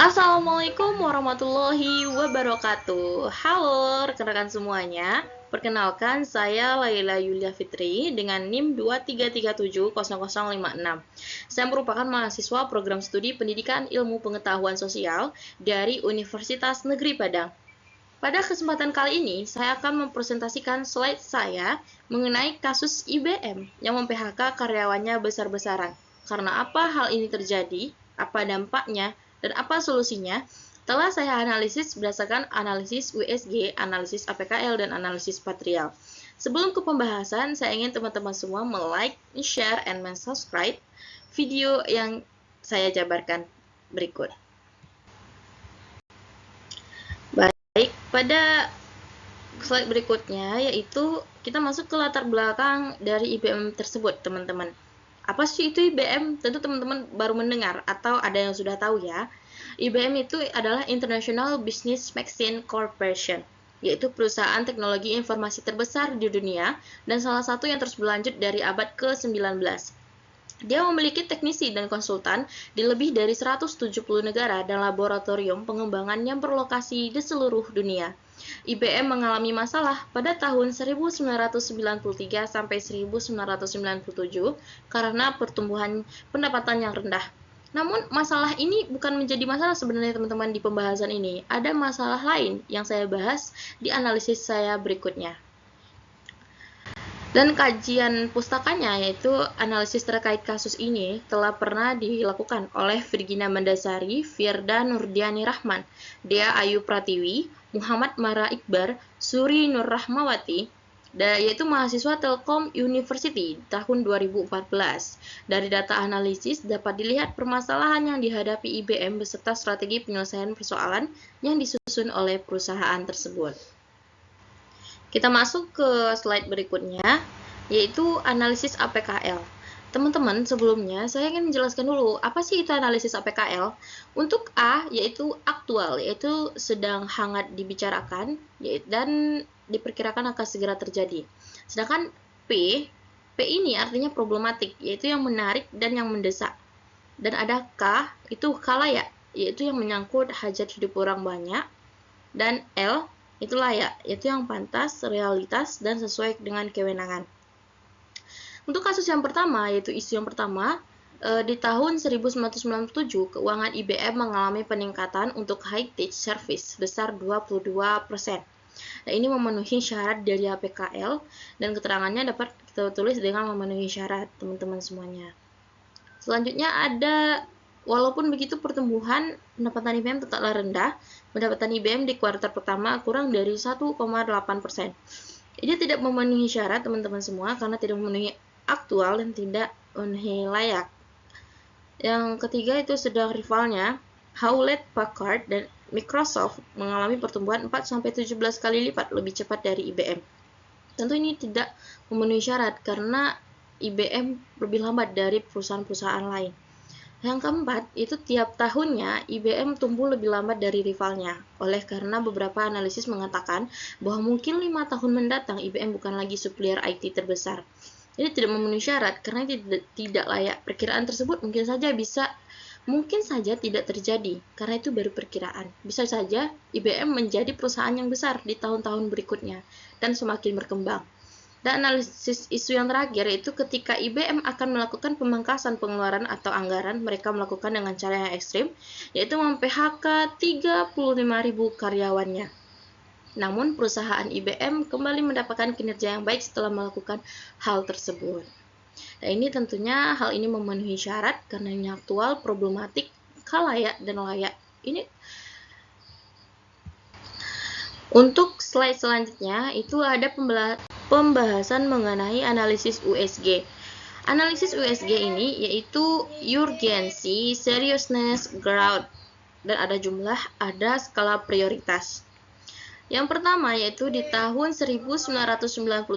Assalamualaikum warahmatullahi wabarakatuh. Halo rekan-rekan semuanya. Perkenalkan, saya Laila Yulia Fitri dengan NIM 233700056. Saya merupakan mahasiswa program studi Pendidikan Ilmu Pengetahuan Sosial dari Universitas Negeri Padang. Pada kesempatan kali ini, saya akan mempresentasikan slide saya mengenai kasus IBM yang mem-PHK karyawannya besar-besaran. Karena apa hal ini terjadi, apa dampaknya, dan apa solusinya, telah saya analisis berdasarkan analisis USG, analisis APKL, dan analisis Patrial. Sebelum ke pembahasan, saya ingin teman-teman semua like, share, and subscribe video yang saya jabarkan berikut. Baik, pada slide berikutnya yaitu kita masuk ke latar belakang dari IBM tersebut, teman-teman. Apa sih itu IBM? Tentu teman-teman baru mendengar atau ada yang sudah tahu ya. IBM itu adalah International Business Machine Corporation, yaitu perusahaan teknologi informasi terbesar di dunia dan salah satu yang terus berlanjut dari abad ke-19. Dia memiliki teknisi dan konsultan di lebih dari 170 negara dan laboratorium pengembangan yang berlokasi di seluruh dunia. IBM mengalami masalah pada tahun 1993 sampai 1997 karena pertumbuhan pendapatan yang rendah. Namun, masalah ini bukan menjadi masalah sebenarnya teman-teman di pembahasan ini. Ada masalah lain yang saya bahas di analisis saya berikutnya. Dan kajian pustakanya, yaitu analisis terkait kasus ini, telah pernah dilakukan oleh Virginia Mandasari, Firda Nurdiani Rahman, Dea Ayu Pratiwi, Muhammad Mara Iqbar, Suri Nur Rahmawati, yaitu mahasiswa Telkom University tahun 2014. Dari data analisis dapat dilihat permasalahan yang dihadapi IBM beserta strategi penyelesaian persoalan yang disusun oleh perusahaan tersebut. Kita masuk ke slide berikutnya, yaitu analisis APKL. Teman-teman, sebelumnya saya ingin menjelaskan dulu, apa sih itu analisis APKL? Untuk A, yaitu aktual, yaitu sedang hangat dibicarakan, dan diperkirakan akan segera terjadi. Sedangkan P ini artinya problematik, yaitu yang menarik dan yang mendesak. Dan ada K, itu kalayak, yaitu yang menyangkut hajat hidup orang banyak. Dan L, itu layak, yaitu yang pantas, realitas, dan sesuai dengan kewenangan. Untuk kasus yang pertama, yaitu isu yang pertama, di tahun 1997, keuangan IBM mengalami peningkatan untuk high-tech service sebesar 22%. Nah, ini memenuhi syarat dari APKL, dan keterangannya dapat kita tulis dengan memenuhi syarat, teman-teman semuanya. Selanjutnya ada, walaupun begitu pertumbuhan pendapatan IBM tetaplah rendah. Pendapatan IBM di kuartal pertama kurang dari 1,8%. Ini tidak memenuhi syarat teman-teman semua karena tidak memenuhi aktual dan tidak memenuhi layak. Yang ketiga itu sedang rivalnya, Hewlett Packard dan Microsoft mengalami pertumbuhan 4-17 kali lipat lebih cepat dari IBM. Tentu ini tidak memenuhi syarat karena IBM lebih lambat dari perusahaan-perusahaan lain. Yang keempat, itu tiap tahunnya IBM tumbuh lebih lambat dari rivalnya. Oleh karena beberapa analisis mengatakan bahwa mungkin 5 tahun mendatang IBM bukan lagi supplier IT terbesar. Ini tidak memenuhi syarat karena tidak layak. Perkiraan tersebut mungkin saja tidak terjadi karena itu baru perkiraan. Bisa saja IBM menjadi perusahaan yang besar di tahun-tahun berikutnya dan semakin berkembang. Dan analisis isu yang terakhir yaitu ketika IBM akan melakukan pemangkasan pengeluaran atau anggaran, mereka melakukan dengan cara yang ekstrim, yaitu mem-PHK 35.000 karyawannya. Namun perusahaan IBM kembali mendapatkan kinerja yang baik setelah melakukan hal tersebut. Nah, ini tentunya hal ini memenuhi syarat karena ini aktual, problematik, kalayak, dan layak. Ini untuk slide selanjutnya itu ada pembahasan mengenai analisis USG. Analisis USG ini yaitu urgency, seriousness, growth, dan ada skala prioritas. Yang pertama yaitu di tahun 1997,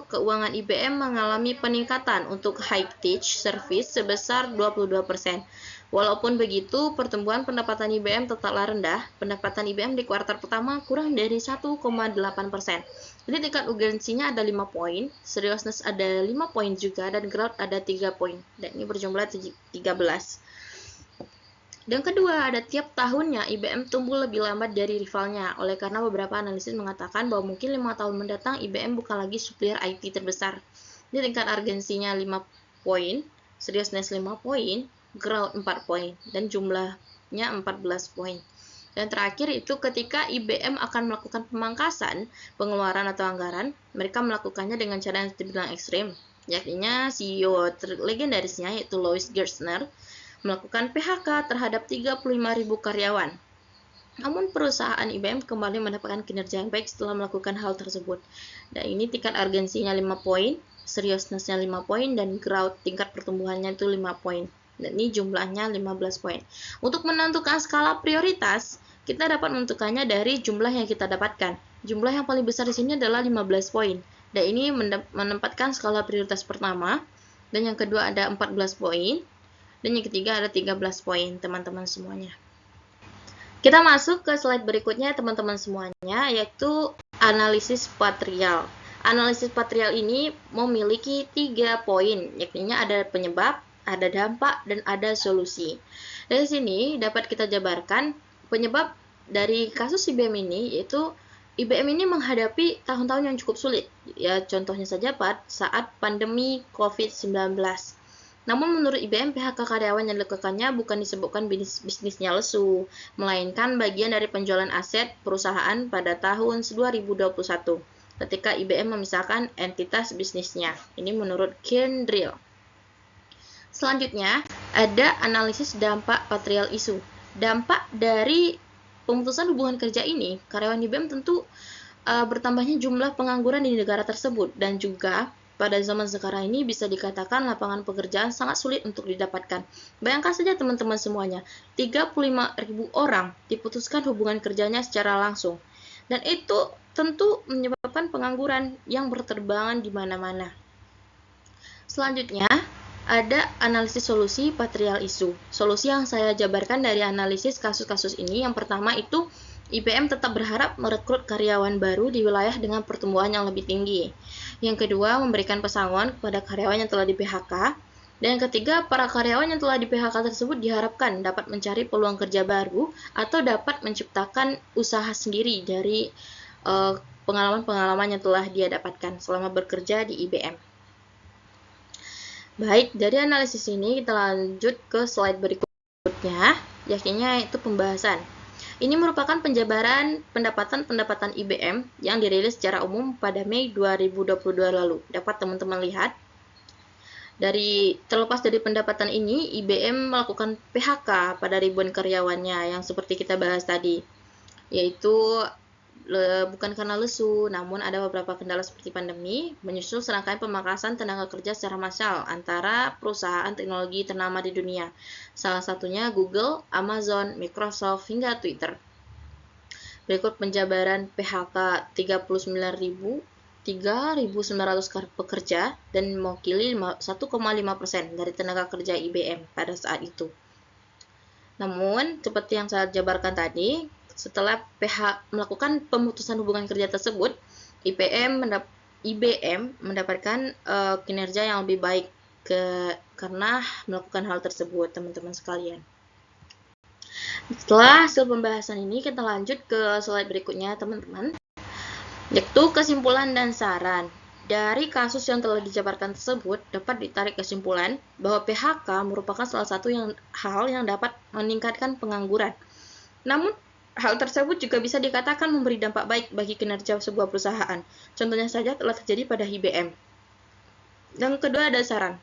keuangan IBM mengalami peningkatan untuk high-tech service sebesar 22%. Walaupun begitu, pertumbuhan pendapatan IBM tetaplah rendah. Pendapatan IBM di kuartal pertama kurang dari 1,8%. Jadi tingkat urgensinya ada 5 poin, seriousness ada 5 poin juga, dan growth ada 3 poin. Dan ini berjumlah 13. Dan kedua, ada tiap tahunnya IBM tumbuh lebih lambat dari rivalnya, oleh karena beberapa analisis mengatakan bahwa mungkin 5 tahun mendatang IBM bukan lagi supplier IT terbesar. Di tingkat urgensinya 5 poin, seriousness 5 poin, growth 4 poin, dan jumlahnya 14 poin. Dan terakhir itu ketika IBM akan melakukan pemangkasan pengeluaran atau anggaran, mereka melakukannya dengan cara yang terbilang ekstrim. Yakni CEO legendarisnya yaitu Louis Gerstner melakukan PHK terhadap 35.000 karyawan. Namun perusahaan IBM kembali mendapatkan kinerja yang baik setelah melakukan hal tersebut. Dan ini tingkat urgensinya 5 poin, seriousness-nya 5 poin, dan growth tingkat pertumbuhannya itu 5 poin. Dan ini jumlahnya 15 poin. Untuk menentukan skala prioritas, kita dapat menentukannya dari jumlah yang kita dapatkan. Jumlah yang paling besar di sini adalah 15 poin. Dan ini menempatkan skala prioritas pertama, dan yang kedua ada 14 poin, dan yang ketiga ada 13 poin, teman-teman semuanya. Kita masuk ke slide berikutnya, teman-teman semuanya, yaitu analisis patrial. Analisis patrial ini memiliki 3 poin, yakni ada penyebab, ada dampak, dan ada solusi. Dari sini dapat kita jabarkan penyebab dari kasus IBM ini, yaitu IBM ini menghadapi tahun-tahun yang cukup sulit. Ya, contohnya saja saat pandemi COVID-19. Namun menurut IBM, PHK karyawan yang dilakukannya bukan disebabkan bisnisnya lesu, melainkan bagian dari penjualan aset perusahaan pada tahun 2021, ketika IBM memisahkan entitas bisnisnya. Ini menurut Ken Drill. Selanjutnya, ada analisis dampak patrial isu. Dampak dari pemutusan hubungan kerja ini, karyawan IBM tentu bertambahnya jumlah pengangguran di negara tersebut, dan juga pada zaman sekarang ini bisa dikatakan lapangan pekerjaan sangat sulit untuk didapatkan. Bayangkan saja teman-teman semuanya, 35.000 orang diputuskan hubungan kerjanya secara langsung. Dan itu tentu menyebabkan pengangguran yang berterbangan di mana-mana. Selanjutnya, ada analisis solusi patrial isu. Solusi yang saya jabarkan dari analisis kasus-kasus ini, yang pertama itu IBM tetap berharap merekrut karyawan baru di wilayah dengan pertumbuhan yang lebih tinggi. Yang kedua, memberikan pesangon kepada karyawan yang telah di-PHK. Dan yang ketiga, para karyawan yang telah di-PHK tersebut diharapkan dapat mencari peluang kerja baru atau dapat menciptakan usaha sendiri dari pengalaman-pengalaman yang telah dia dapatkan selama bekerja di IBM. Baik, dari analisis ini kita lanjut ke slide berikutnya, yakni itu pembahasan. Ini merupakan penjabaran pendapatan IBM yang dirilis secara umum pada Mei 2022 lalu. Dapat teman-teman lihat. Terlepas dari pendapatan ini, IBM melakukan PHK pada ribuan karyawannya yang seperti kita bahas tadi. Yaitu bukan karena lesu, namun ada beberapa kendala seperti pandemi, menyusul serangkaian pemangkasan tenaga kerja secara massal antara perusahaan teknologi ternama di dunia, salah satunya Google, Amazon, Microsoft, hingga Twitter. Berikut penjabaran PHK 3.900 pekerja dan mewakili 1,5% dari tenaga kerja IBM pada saat itu. Namun, seperti yang saya jabarkan tadi, setelah melakukan pemutusan hubungan kerja tersebut, IBM mendapatkan kinerja yang lebih baik karena melakukan hal tersebut, teman-teman sekalian. Setelah hasil pembahasan ini, kita lanjut ke slide berikutnya, teman-teman, yaitu kesimpulan dan saran. Dari kasus yang telah dijabarkan tersebut, dapat ditarik kesimpulan bahwa PHK merupakan salah satu hal yang dapat meningkatkan pengangguran. Namun, hal tersebut juga bisa dikatakan memberi dampak baik bagi kinerja sebuah perusahaan. Contohnya saja telah terjadi pada IBM. Yang kedua ada saran.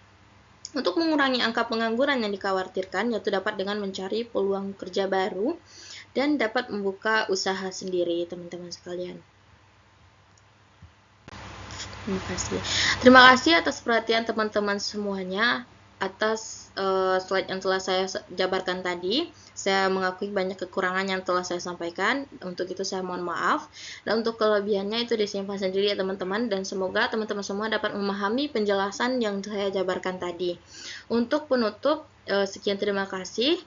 Untuk mengurangi angka pengangguran yang dikhawatirkan, yaitu dapat dengan mencari peluang kerja baru dan dapat membuka usaha sendiri, teman-teman sekalian. Terima kasih atas perhatian teman-teman semuanya atas slide yang telah saya jabarkan tadi. Saya mengakui banyak kekurangan yang telah saya sampaikan. Untuk itu saya mohon maaf. Dan untuk kelebihannya itu disimpan sendiri ya teman-teman. Dan semoga teman-teman semua dapat memahami penjelasan yang saya jabarkan tadi. Untuk penutup, sekian terima kasih.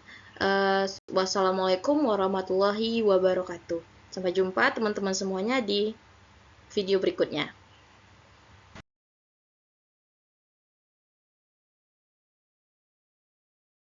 Wassalamualaikum warahmatullahi wabarakatuh. Sampai jumpa teman-teman semuanya di video berikutnya.